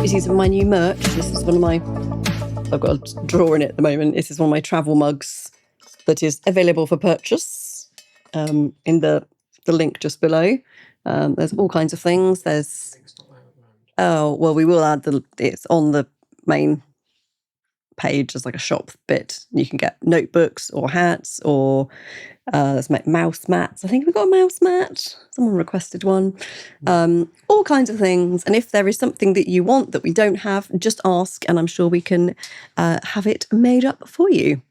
This is my new merch. This is one of my, I've got a drawer in it at the moment. This is one of my travel mugs that is available for purchase in the link just below. There's all kinds of things. There's, oh, well, we will add it's on the main page as like a shop bit. You can get notebooks or hats or there's mouse mats. I think we've got a mouse mat. Someone requested one. All kinds of things. And if there is something that you want that we don't have, just ask and I'm sure we can have it made up for you.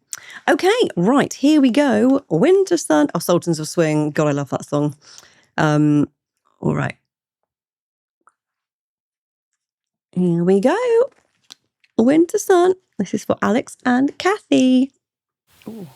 Okay, right, here we go. Wintersun. Oh, Sultans of Swing. God, I love that song. All right. Here we go. Wintersun. This is for Alex and Kathy. Ooh.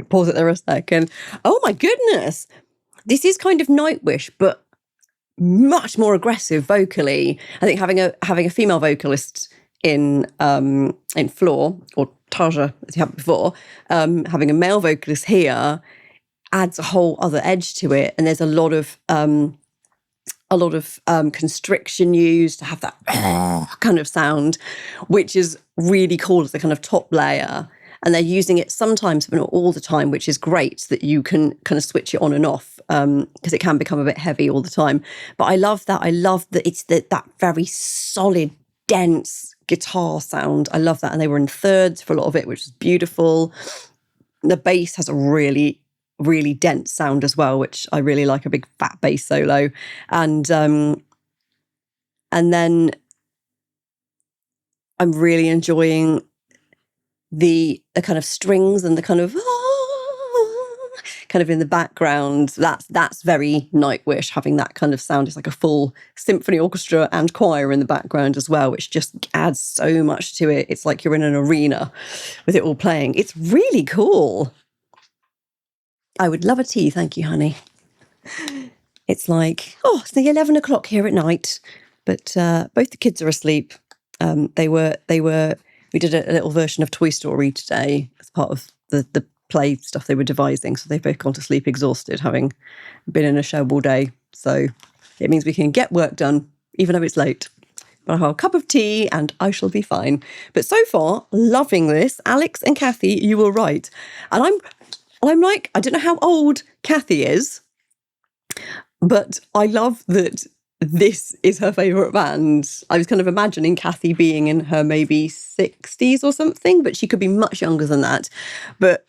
Pause it there a second. Oh my goodness. This is kind of Nightwish, but much more aggressive vocally. I think having a female vocalist in Floor, or Taja, as you had before, having a male vocalist here adds a whole other edge to it. And there's a lot of constriction used to have that kind of sound, which is really cool as a kind of top layer. And they're using it sometimes, but not all the time, which is great that you can kind of switch it on and off because it can become a bit heavy all the time. But I love that. I love that it's that very solid, dense guitar sound. I love that. And they were in thirds for a lot of it, which is beautiful. The bass has a really, really dense sound as well, which I really like, a big fat bass solo. And then I'm really enjoying the kind of strings and the kind of in the background. That's very Nightwish, having that kind of sound. It's like a full symphony orchestra and choir in the background as well, which just adds so much to it. It's like you're in an arena with it all playing. It's really cool. I would love a tea, thank you, honey. It's like, it's the 11 o'clock here at night, but both the kids are asleep. We did a little version of Toy Story today as part of the play stuff they were devising. So they've both gone to sleep exhausted, having been in a show all day. So it means we can get work done, even though it's late. I'll have a cup of tea and I shall be fine. But so far, loving this. Alex and Kathy, you were right. And I'm like, I don't know how old Kathy is, but I love that this is her favourite band. I was kind of imagining Kathy being in her maybe 60s or something, but she could be much younger than that. But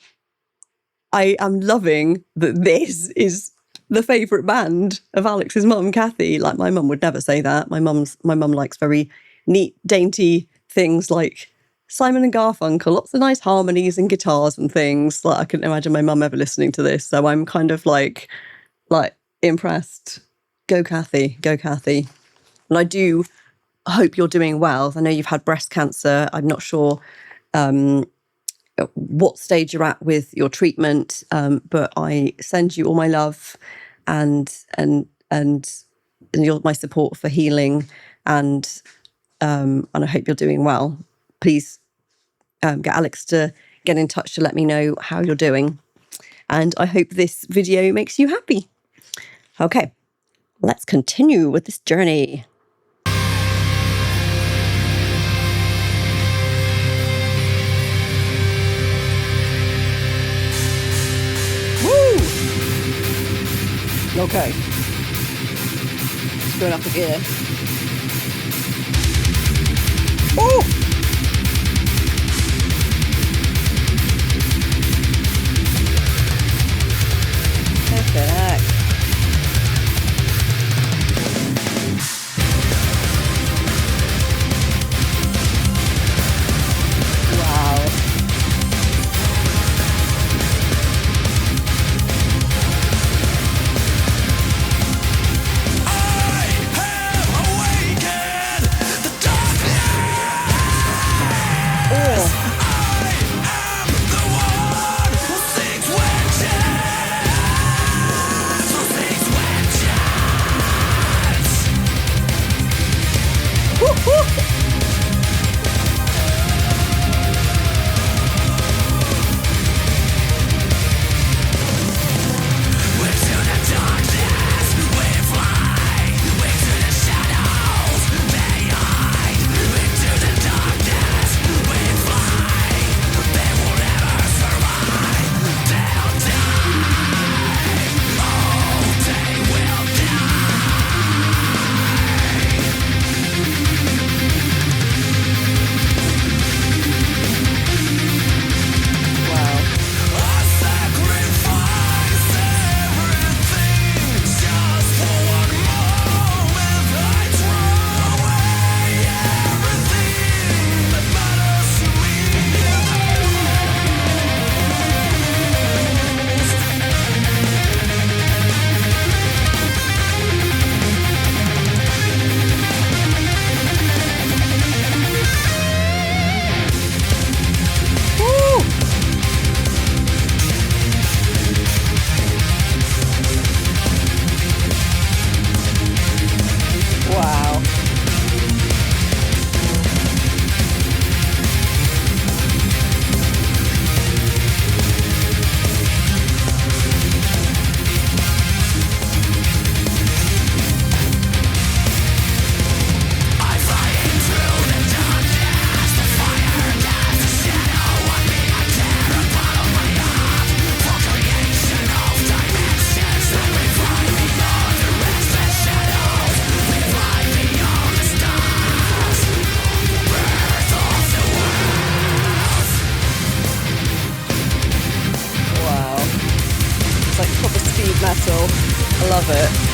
I am loving that this is the favourite band of Alex's mum, Kathy. Like, my mum would never say that. My mum likes very neat, dainty things like Simon and Garfunkel, lots of nice harmonies and guitars and things. Like, I couldn't imagine my mum ever listening to this. So I'm kind of like impressed. Go Kathy, go Kathy. And I do hope you're doing well. I know you've had breast cancer. I'm not sure what stage you're at with your treatment, but I send you all my love and you're my support for healing, and I hope you're doing well. Please get Alex to get in touch to let me know how you're doing, and I hope this video makes you happy. Okay, let's continue with this journey. Okay. Just going up a gear. Oh! Perfect. Wow. metal. I love it.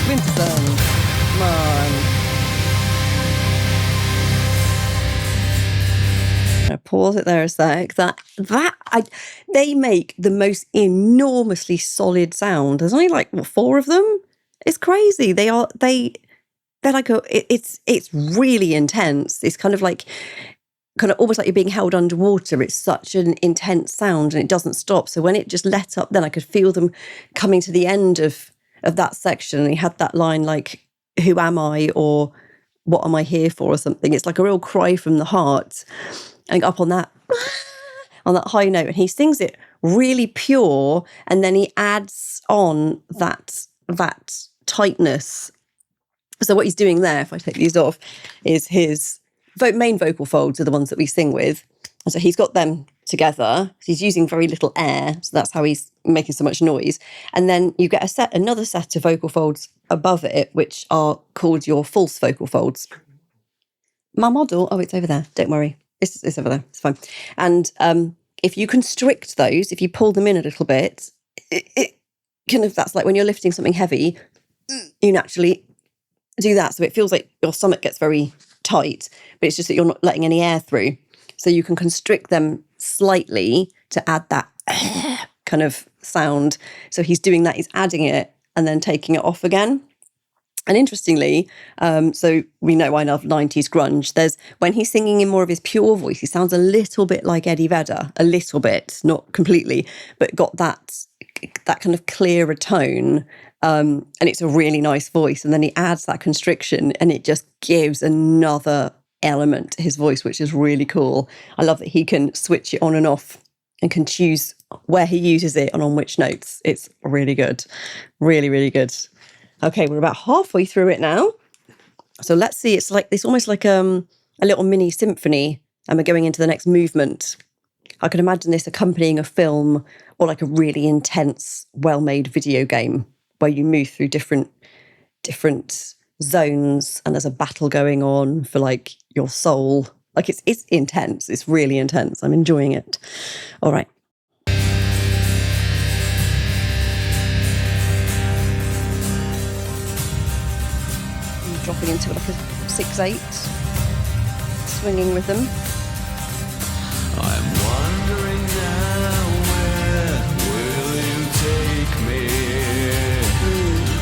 Wintersun. Come on. I'm gonna pause it there a sec. They make the most enormously solid sound. There's only like what, 4 of them. It's crazy. They're like it's really intense. It's kind of almost like you're being held underwater. It's such an intense sound and it doesn't stop. So when it just let up, then I could feel them coming to the end of that section. And he had that line like, "Who am I?" or "What am I here for?" or something. It's like a real cry from the heart. And up on that high note, and he sings it really pure, and then he adds on that tightness. So what he's doing there, if I take these off, is his main vocal folds are the ones that we sing with. And so he's got them together. He's using very little air, so that's how he's making so much noise. And then you get another set of vocal folds above it, which are called your false vocal folds. My model, it's over there. Don't worry. It's over there. It's fine. And if you constrict those, if you pull them in a little bit, it kind of, that's like when you're lifting something heavy, you naturally do that. So it feels like your stomach gets very tight, but it's just that you're not letting any air through. So you can constrict them slightly to add that kind of sound. So he's doing that. He's adding it and then taking it off again. And interestingly, so we know I love 90s grunge. When he's singing in more of his pure voice, he sounds a little bit like Eddie Vedder, a little bit, not completely, but got that kind of clearer tone. And it's a really nice voice. And then he adds that constriction and it just gives another element to his voice, which is really cool. I love that he can switch it on and off and can choose where he uses it and on which notes. It's really good. Really, really good. Okay, we're about halfway through it now. So let's see, it's almost like a little mini symphony, and we're going into the next movement. I can imagine this accompanying a film or like a really intense, well-made video game where you move through different zones and there's a battle going on for like your soul. Like it's intense. It's really intense. I'm enjoying it. All right. Dropping into like a 6/8 swinging rhythm. I'm wondering now, where will you take me?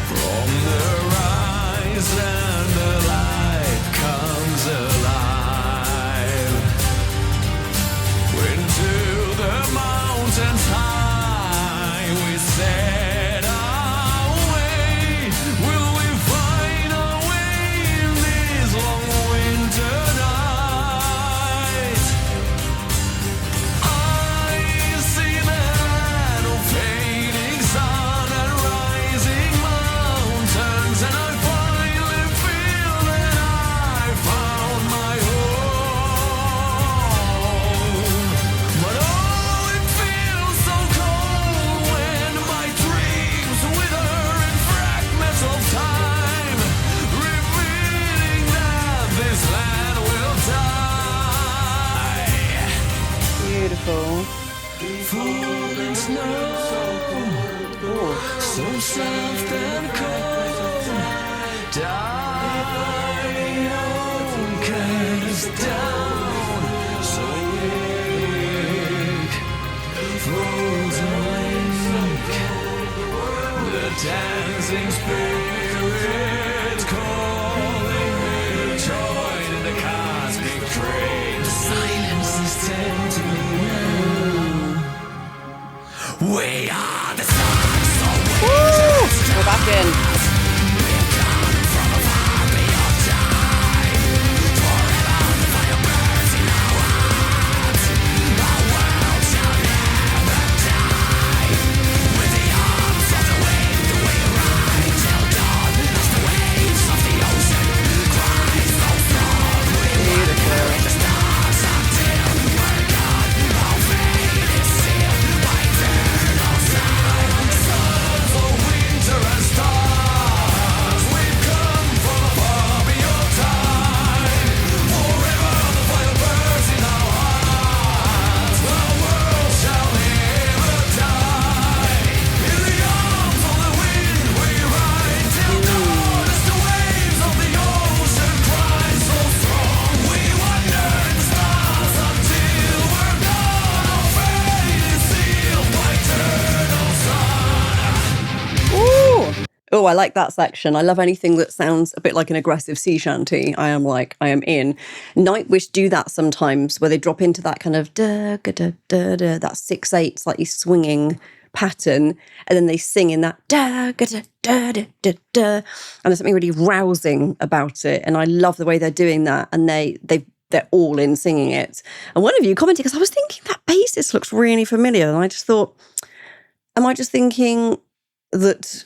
From the rise and the light comes alive. Into the mountains high we set our way. Will we find our way in these long winter nights? I see the land of fading sun and rising mountains, and I finally feel that I found my home. But oh, it feels so cold when my dreams wither in fragments of time, revealing that this land will die. Beautiful. Falling snow, so soft and cold, dying cast down, so weak, frozen lake, the dancing spirits calling me to join in the cosmic train. Silence is tempting me now. We are the stars, so We're back in. winter and stars. Oh, I like that section. I love anything that sounds a bit like an aggressive sea shanty. I am in. Nightwish do that sometimes, where they drop into that kind of da da da da da, that 6/8 slightly swinging pattern, and then they sing in that da da da da da da, and there's something really rousing about it. And I love the way they're doing that, and they're all in singing it. And one of you commented, because I was thinking that bassist looks really familiar, and I just thought, am I just thinking that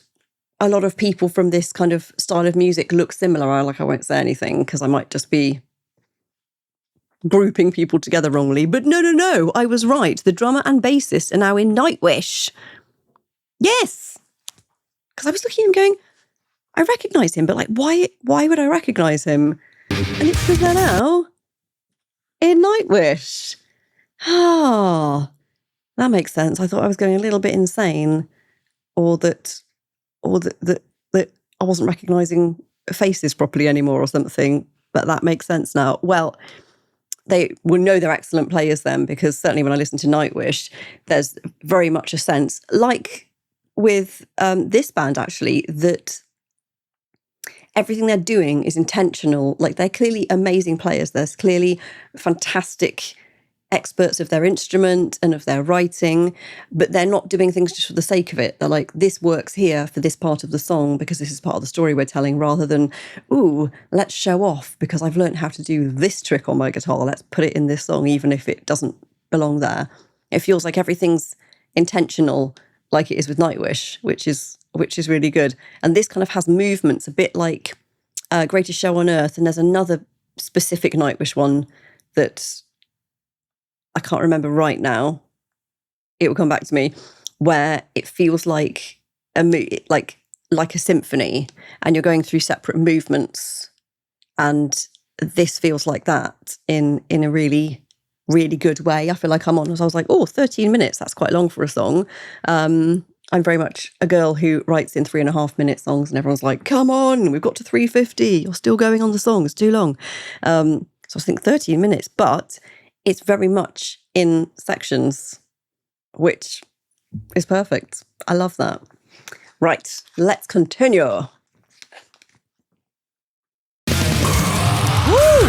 a lot of people from this kind of style of music look similar? I won't say anything because I might just be grouping people together wrongly. But no, I was right. The drummer and bassist are now in Nightwish. Yes. Because I was looking at him going, I recognise him, but like, why would I recognise him? And it's because they're now in Nightwish. Ah, that makes sense. I thought I was going a little bit insane, or that I wasn't recognising faces properly anymore or something. But that makes sense now. Well, they will know they're excellent players then, because certainly when I listen to Nightwish, there's very much a sense, like with this band actually, that everything they're doing is intentional. Like, they're clearly amazing players. There's clearly fantastic experts of their instrument and of their writing, but they're not doing things just for the sake of it. They're like, this works here for this part of the song because this is part of the story we're telling, rather than, ooh, let's show off because I've learned how to do this trick on my guitar. Let's put it in this song, even if it doesn't belong there. It feels like everything's intentional, like it is with Nightwish, which is really good. And this kind of has movements a bit like Greatest Show on Earth. And there's another specific Nightwish one that I can't remember right now. It will come back to me, where it feels like like a symphony, and you're going through separate movements. And this feels like that in a really, really good way. I feel like I'm on, as I was like, 13 minutes, that's quite long for a song. I'm very much a girl who writes in 3.5-minute songs, and everyone's like, come on, we've got to 3:50. You're still going on the song. It's too long. So I think 13 minutes, but it's very much in sections, which is perfect. I love that. Right, let's continue. Woo!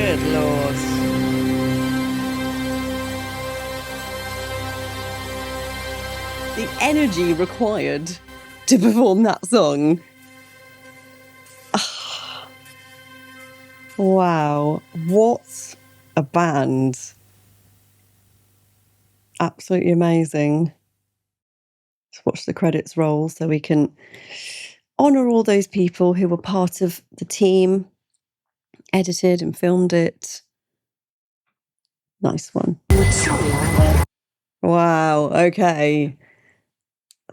Good Lord. The energy required to perform that song. Wow, what a band. Absolutely amazing. Let's watch the credits roll so we can honour all those people who were part of the team, edited and filmed it. Nice one. Wow, okay.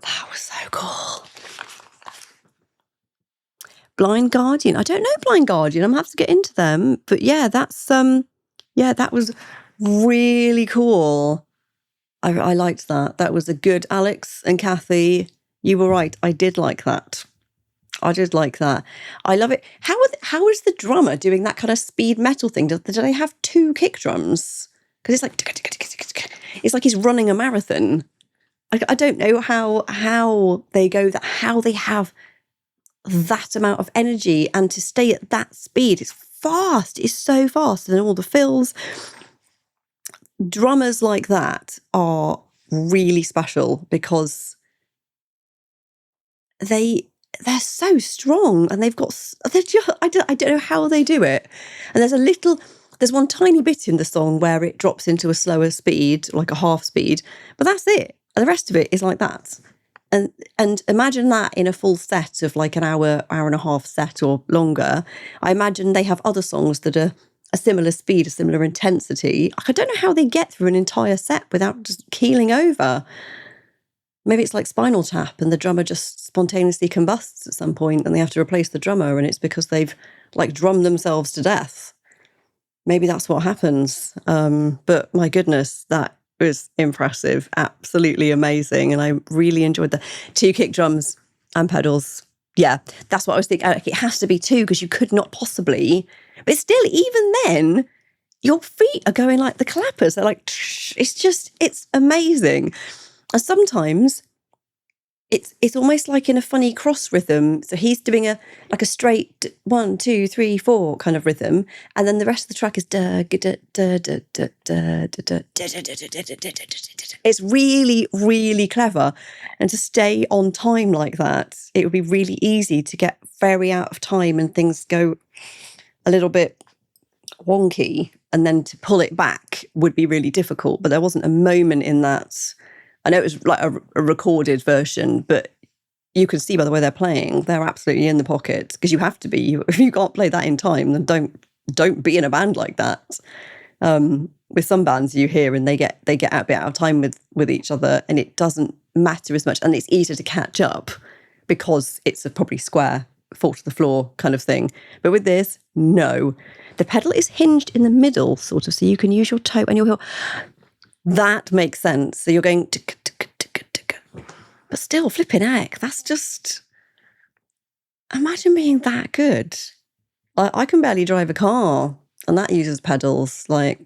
That was so cool. Blind Guardian. I don't know Blind Guardian. I'm gonna have to get into them. But yeah, that's that was really cool. I liked that. That was a good Alex and Kathy. You were right. I did like that. I did like that. I love it. How is the drummer doing that kind of speed metal thing? Do they have two kick drums? Because it's like he's running a marathon. I don't know how they go that, how they have that amount of energy and to stay at that speed. It's fast. It's so fast. And all the fills. Drummers like that are really special because they're so strong and I don't know how they do it. And there's one tiny bit in the song where it drops into a slower speed, like a half speed, but that's it. And the rest of it is like that. And imagine that in a full set of like an hour and a half set or longer. I imagine they have other songs that are a similar speed, a similar intensity. I don't know how they get through an entire set without just keeling over. Maybe it's like Spinal Tap and the drummer just spontaneously combusts at some point and they have to replace the drummer and it's because they've like drummed themselves to death. Maybe that's what happens. But my goodness, that was impressive. Absolutely amazing. And I really enjoyed the 2 kick drums and pedals. Yeah, that's what I was thinking. It has to be 2 because you could not possibly. But still, even then, your feet are going like the clappers. They're like, it's amazing. And sometimes it's almost like in a funny cross rhythm. So he's doing a straight 1, 2, 3, 4 kind of rhythm, and then the rest of the track is da da da da da da da da. It's really, really clever, and to stay on time like that, it would be really easy to get very out of time and things go a little bit wonky, and then to pull it back would be really difficult. But there wasn't a moment in that. I know it was like a recorded version, but you can see by the way they're playing, they're absolutely in the pocket because you have to be. If you can't play that in time, then don't be in a band like that. With some bands you hear and they get a bit out of time with each other, and it doesn't matter as much, and it's easier to catch up because it's a probably square, fall to the floor kind of thing. But with this, no, the pedal is hinged in the middle, sort of, so you can use your toe and you'll. That makes sense. So you're going, but still, flipping heck, that's just, imagine being that good. I can barely drive a car, and that uses pedals. Like,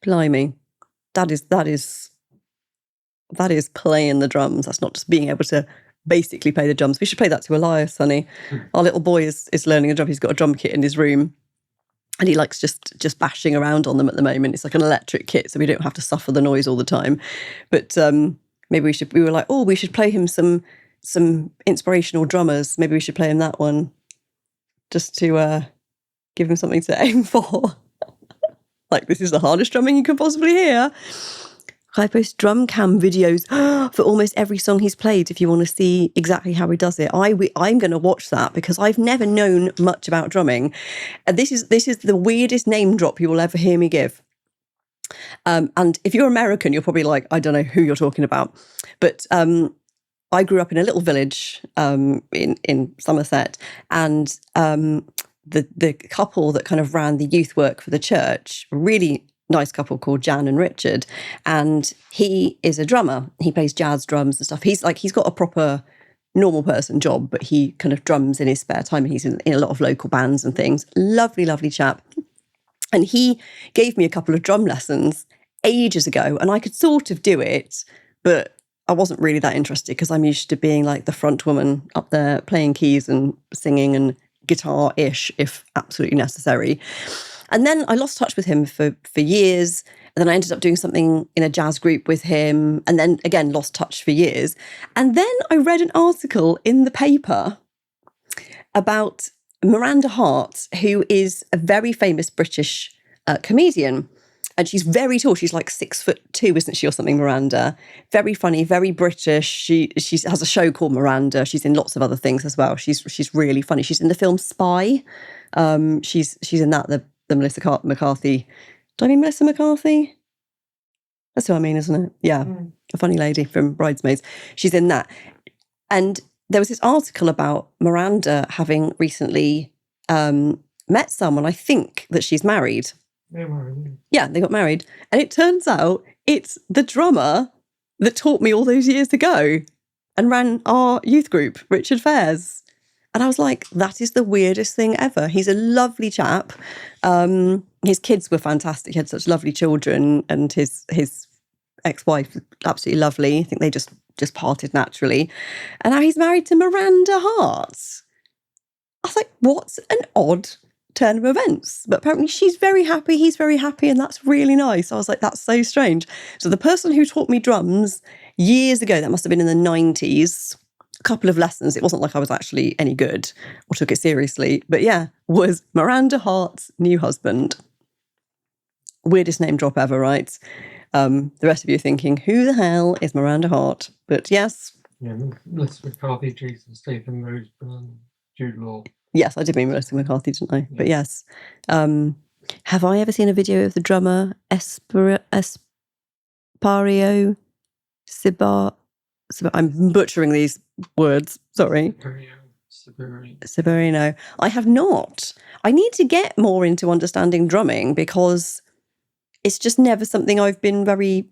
blimey, that is playing the drums. That's not just being able to basically play the drums. We should play that to Elias, honey. Our little boy is learning a drum. He's got a drum kit in his room. And he likes just bashing around on them at the moment. It's like an electric kit, so we don't have to suffer the noise all the time. But maybe we were like, we should play him some inspirational drummers. Maybe we should play him that one just to give him something to aim for. Like, this is the hardest drumming you could possibly hear. I post drum cam videos for almost every song he's played if you want to see exactly how he does it. I'm going to watch that because I've never known much about drumming. And this is the weirdest name drop you will ever hear me give. And if you're American, you're probably like, I don't know who you're talking about. But I grew up in a little village in Somerset, and the couple that kind of ran the youth work for the church, really nice couple called Jan and Richard, and he is a drummer. He plays jazz drums and stuff. He's got a proper normal person job, but he kind of drums in his spare time. He's in a lot of local bands and things. Lovely, lovely chap. And he gave me a couple of drum lessons ages ago, and I could sort of do it, but I wasn't really that interested because I'm used to being like the front woman up there playing keys and singing and guitar-ish if absolutely necessary. And then I lost touch with him for years. And then I ended up doing something in a jazz group with him, and then again lost touch for years. And then I read an article in the paper about Miranda Hart, who is a very famous British comedian. And she's very tall. She's like 6'2", isn't she, or something, Miranda? Very funny, very British. She has a show called Miranda. She's in lots of other things as well. She's really funny. She's in the film Spy. She's in that, the Melissa McCarthy. Do I mean Melissa McCarthy? That's who I mean, isn't it? Yeah, a funny lady from Bridesmaids. She's in that. And there was this article about Miranda having recently met someone. I think that she's married. Yeah, they got married. And it turns out it's the drummer that taught me all those years ago and ran our youth group, Richard Fairs. And I was like, that is the weirdest thing ever. He's a lovely chap. His kids were fantastic. He had such lovely children, and his ex-wife was absolutely lovely. I think they just parted naturally. And now he's married to Miranda Hart. I was like, what an odd turn of events. But apparently she's very happy, he's very happy, and that's really nice. I was like, that's so strange. So the person who taught me drums years ago, that must have been in the 90s, a couple of lessons, it wasn't like I was actually any good or took it seriously, but yeah, was Miranda Hart's new husband. Weirdest name drop ever, right? The rest of you are thinking, who the hell is Miranda Hart? But yes. Yeah, Melissa McCarthy, Jason Statham, Rose Byrne, Jude Law. Yes, I did mean Melissa McCarthy, didn't I? Yeah. But yes. Have I ever seen a video of the drummer Espario I'm butchering these words, sorry. Severino. I have not. I need to get more into understanding drumming because it's just never something I've been very,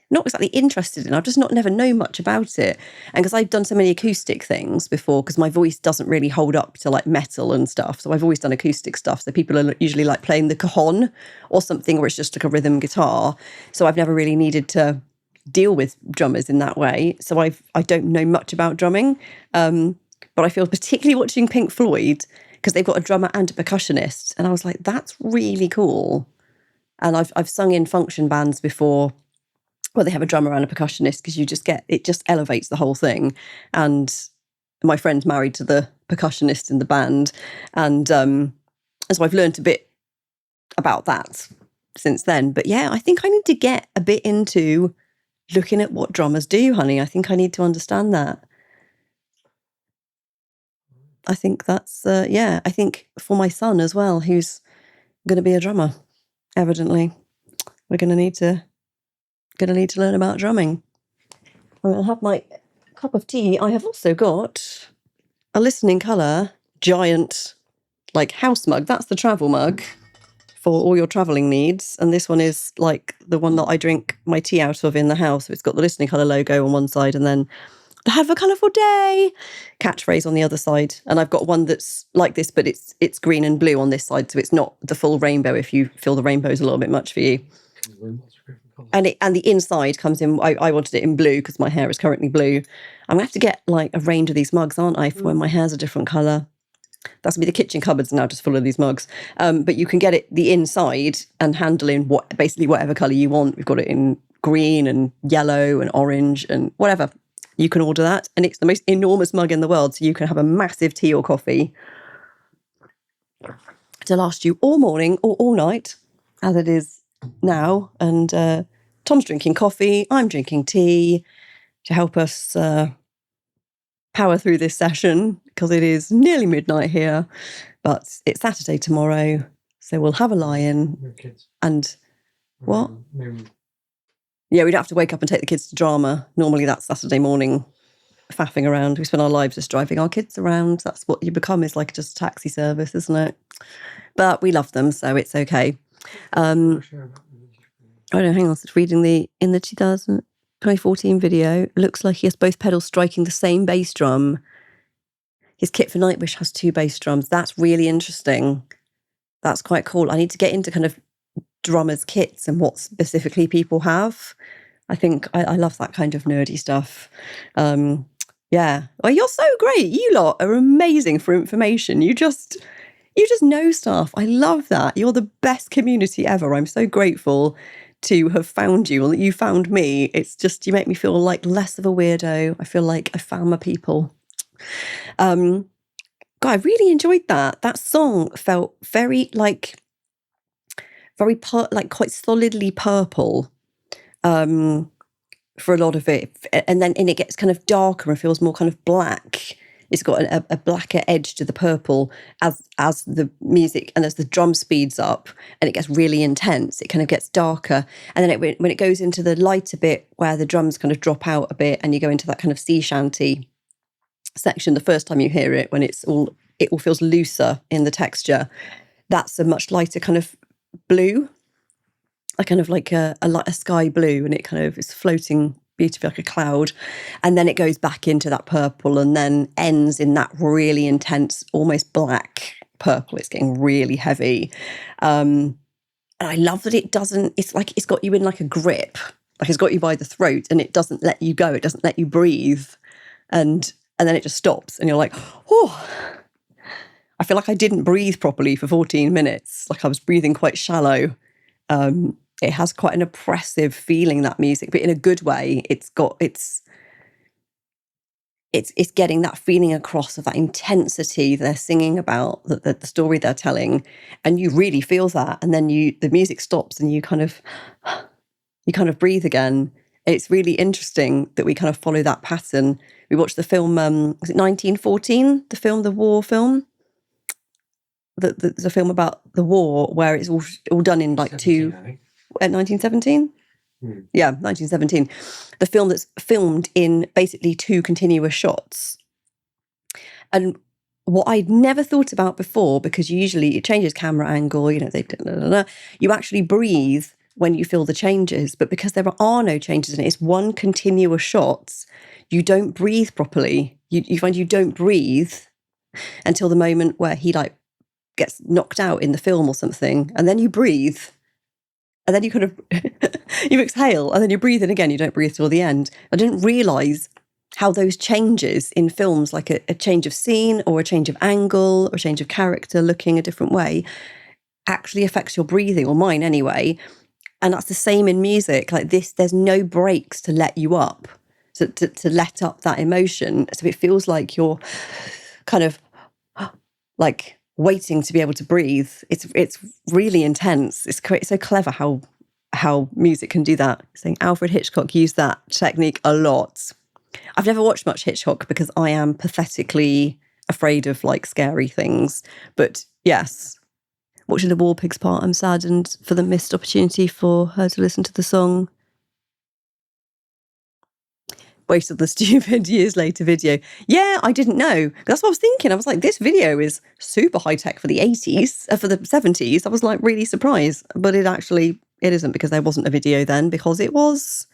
not exactly interested in. I've just never known much about it. And because I've done so many acoustic things before, because my voice doesn't really hold up to like metal and stuff. So I've always done acoustic stuff. So people are usually like playing the cajon or something where it's just like a rhythm guitar. So I've never really needed to deal with drummers in that way. So I don't know much about drumming. But I feel particularly watching Pink Floyd, because they've got a drummer and a percussionist. And I was like, that's really cool. And I've sung in function bands before, where they have a drummer and a percussionist, because it just elevates the whole thing. And my friend's married to the percussionist in the band. And so I've learned a bit about that since then. But yeah, I think I need to get a bit into looking at what drummers do, honey. I think I need to understand that. I think that's, I think for my son as well, who's going to be a drummer, evidently, we're going to need to learn about drumming. I'm going to have my cup of tea. I have also got a Listening Colour giant, like, house mug. That's the travel mug for all your travelling needs. And this one is like the one that I drink my tea out of in the house. So it's got the Listening Colour logo on one side and then the Have a Colourful Day catchphrase on the other side. And I've got one that's like this, but it's green and blue on this side. So it's not the full rainbow if you feel the rainbow's a little bit much for you. And the inside comes in, I wanted it in blue because my hair is currently blue. I'm going to have to get like a range of these mugs, aren't I, for when my hair's a different colour. That's going to be the kitchen cupboards now, just full of these mugs. But you can get it the inside and handle in basically whatever colour you want. We've got it in green and yellow and orange and whatever. You can order that. And it's the most enormous mug in the world. So you can have a massive tea or coffee to last you all morning or all night, as it is now. And Tom's drinking coffee. I'm drinking tea to help us power through this session because it is nearly midnight here. But it's Saturday tomorrow. So we'll have a lie-in. No kids. And what? No. Yeah, we'd have to wake up and take the kids to drama. Normally that's Saturday morning, faffing around. We spend our lives just driving our kids around. That's what you become, is like just a taxi service, isn't it? But we love them, so it's okay. I don't know, hang on, it's reading in the 2014 video, it looks like he has both pedals striking the same bass drum. His kit for Nightwish has 2 bass drums. That's really interesting. That's quite cool. I need to get into kind of drummers' kits and what specifically people have. I think I love that kind of nerdy stuff. Yeah. Well, you're so great. You lot are amazing for information. You you just know stuff. I love that. You're the best community ever. I'm so grateful to have found you and that you found me. It's just, you make me feel like less of a weirdo. I feel like I found my people. God, I really enjoyed that. That song felt very like quite solidly purple for a lot of it, and then it gets kind of darker and feels more kind of black. It's got a blacker edge to the purple as the music and as the drum speeds up and it gets really intense. It kind of gets darker, and then when it goes into the lighter bit where the drums kind of drop out a bit and you go into that kind of sea shanty section, the first time you hear it, when it all feels looser in the texture, that's a much lighter kind of blue, a kind of like a sky blue, and it kind of is floating beautifully like a cloud, and then it goes back into that purple and then ends in that really intense, almost black purple. It's getting really heavy, and I love that it doesn't. It's like it's got you in like a grip, like it's got you by the throat, and it doesn't let you go. It doesn't let you breathe, and then it just stops, and you're like, oh. I feel like I didn't breathe properly for 14 minutes. Like I was breathing quite shallow. It has quite an oppressive feeling, that music, but in a good way. It's getting that feeling across of that intensity they're singing about, the story they're telling, and you really feel that. And then the music stops, and you kind of breathe again. It's really interesting that we kind of follow that pattern. We watched the film, was it 1914? The war film. There's a film about the war where it's all done in like 1917? Yeah, 1917. The film that's filmed in basically 2 continuous shots. And what I'd never thought about before, because usually it changes camera angle, you actually breathe when you feel the changes. But because there are no changes in it, it's one continuous shot, you don't breathe properly. You find you don't breathe until the moment where he like gets knocked out in the film or something, and then you breathe. And then you kind of, you exhale, and then you breathe in again. You don't breathe till the end. I didn't realise how those changes in films, like a change of scene or a change of angle or a change of character looking a different way, actually affects your breathing, or mine anyway. And that's the same in music. Like this, there's no breaks to let you up, to let up that emotion. So it feels like you're kind of like waiting to be able to breathe. It's really intense. It's so clever how music can do that. Saying Alfred Hitchcock used that technique a lot. I've never watched much Hitchcock because I am pathetically afraid of like scary things. But yes, watching the War Pigs part, I'm saddened for the missed opportunity for her to listen to the song. Wasted the stupid years later video. Yeah, I didn't know. That's what I was thinking. I was like, this video is super high tech for the 80s, for the 70s. I was like really surprised. But it isn't, because there wasn't a video then, because it was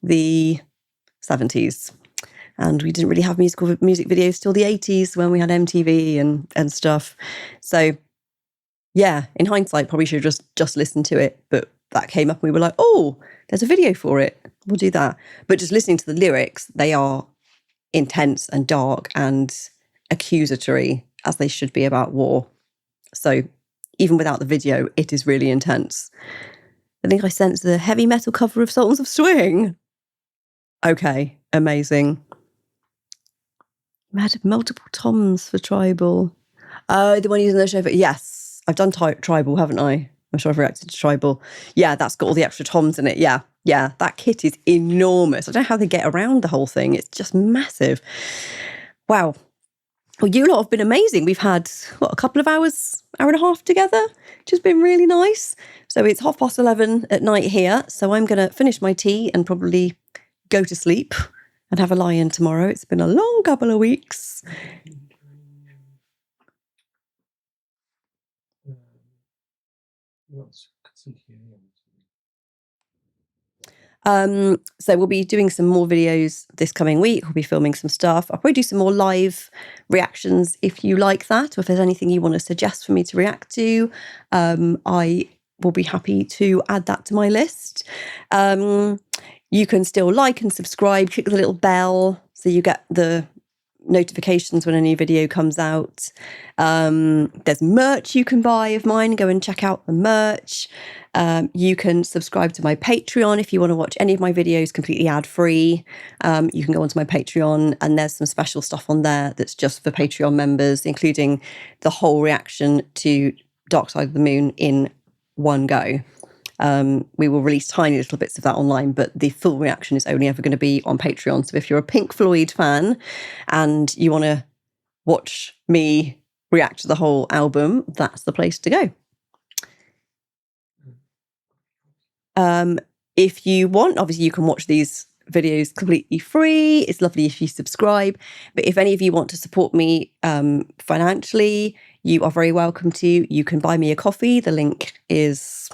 the 70s. And we didn't really have music videos till the 80s when we had MTV and stuff. So yeah, in hindsight, probably should have just listened to it. But that came up and we were like, oh, there's a video for it. We'll do that. But just listening to the lyrics, they are intense and dark and accusatory, as they should be about war. So even without the video, it is really intense. I think I sent the heavy metal cover of Sultans of Swing. Okay, amazing. We had multiple toms for Tribal. Oh, the one using the show for... Yes, I've done Tribal, haven't I? I'm sure I've reacted to Tribal. Yeah, that's got all the extra toms in it. Yeah, that kit is enormous. I don't know how they get around the whole thing. It's just massive. Wow. Well, you lot have been amazing. We've had, a couple of hours, hour and a half together, which has been really nice. So it's 11:30 at night here. So I'm going to finish my tea and probably go to sleep and have a lie-in tomorrow. It's been a long couple of weeks. So we'll be doing some more videos this coming week. We'll be filming some stuff. I'll probably do some more live reactions if you like that, or if there's anything you want to suggest for me to react to. I will be happy to add that to my list. You can still like and subscribe, click the little bell so you get the notifications when a new video comes out. There's merch you can buy of mine. Go and check out the merch. You can subscribe to my Patreon if you want to watch any of my videos completely ad-free. You can go onto my Patreon, and there's some special stuff on there that's just for Patreon members, including the whole reaction to Dark Side of the Moon in one go. We will release tiny little bits of that online, but the full reaction is only ever going to be on Patreon. So if you're a Pink Floyd fan and you want to watch me react to the whole album, that's the place to go. If you want, obviously you can watch these videos completely free. It's lovely if you subscribe. But if any of you want to support me financially, you are very welcome to. You can buy me a coffee. The link is...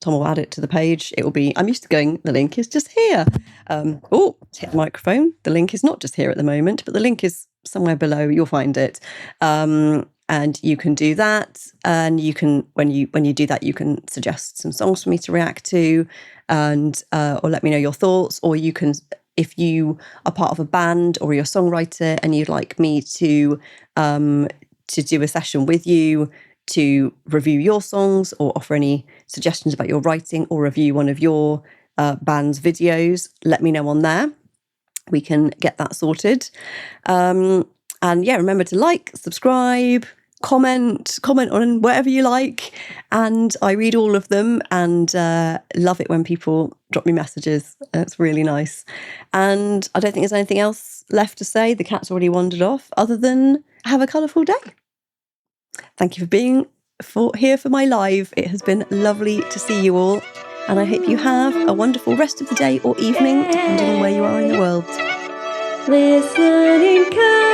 Tom will add it to the page. It will be, I'm used to going, the link is just here. Oh, hit the microphone. The link is not just here at the moment, but the link is somewhere below. You'll find it. And you can do that. And you can, when you do that, you can suggest some songs for me to react to, and or let me know your thoughts. Or you can, if you are part of a band or you're a songwriter and you'd like me to do a session with you, to review your songs or offer any suggestions about your writing or review one of your band's videos, let me know on there. We can get that sorted. And yeah, remember to like, subscribe, comment on whatever you like. And I read all of them and love it when people drop me messages. It's really nice. And I don't think there's anything else left to say. The cat's already wandered off, other than have a colourful day. Thank you for being here for my live. It has been lovely to see you all, and I hope you have a wonderful rest of the day or evening, depending on where you are in the world. Listening.